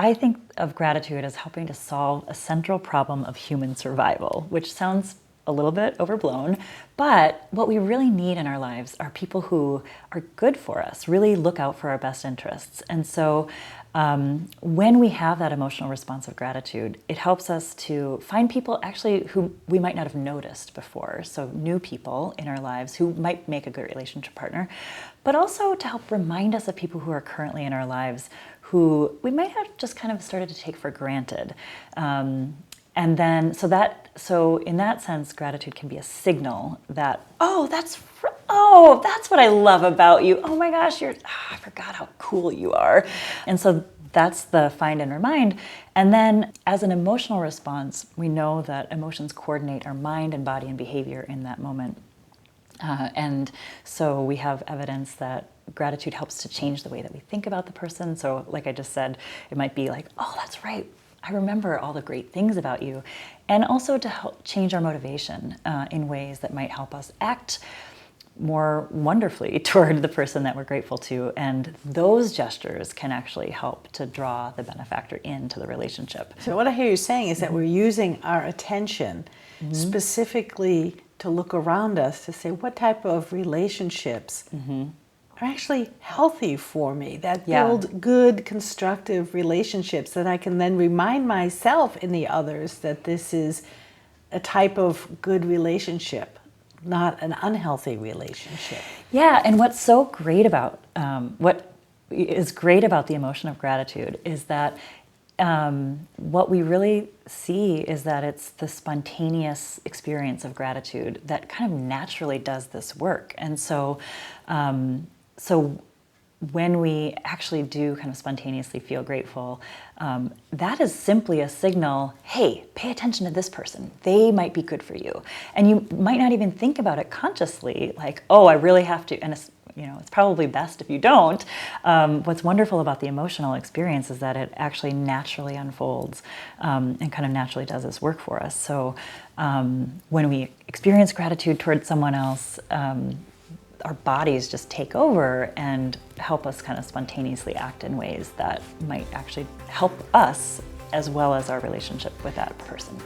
I think of gratitude as helping to solve a central problem of human survival, which sounds a little bit overblown, but what we really need in our lives are people who are good for us, really look out for our best interests. And so when we have that emotional response of gratitude, it helps us to find people actually who we might not have noticed before. So new people in our lives who might make a good relationship partner, but also to help remind us of people who are currently in our lives who we might have just kind of started to take for granted. And then, so in that sense, gratitude can be a signal that, that's what I love about you. Oh my gosh, I forgot how cool you are. And so that's the find and remind. And then as an emotional response, we know that emotions coordinate our mind and body and behavior in that moment. And so we have evidence that gratitude helps to change the way that we think about the person. So like I just said, it might be like, oh, that's right. I remember all the great things about you. And also to help change our motivation in ways that might help us act more wonderfully toward the person that we're grateful to. And those gestures can actually help to draw the benefactor into the relationship. So what I hear you saying is that we're using our attention specifically to look around us to say, what type of relationships are actually healthy for me, that build good, constructive relationships that I can then remind myself and the others that this is a type of good relationship, not an unhealthy relationship. Yeah, and what's so great about, what is great about the emotion of gratitude is that what we really see is that it's the spontaneous experience of gratitude that kind of naturally does this work. And so, so when we actually do kind of spontaneously feel grateful, that is simply a signal, hey, pay attention to this person. They might be good for you. And you might not even think about it consciously, like, oh, I really have to, and it's probably best if you don't. What's wonderful about the emotional experience is that it actually naturally unfolds and kind of naturally does this work for us. So when we experience gratitude towards someone else, our bodies just take over and help us kind of spontaneously act in ways that might actually help us as well as our relationship with that person.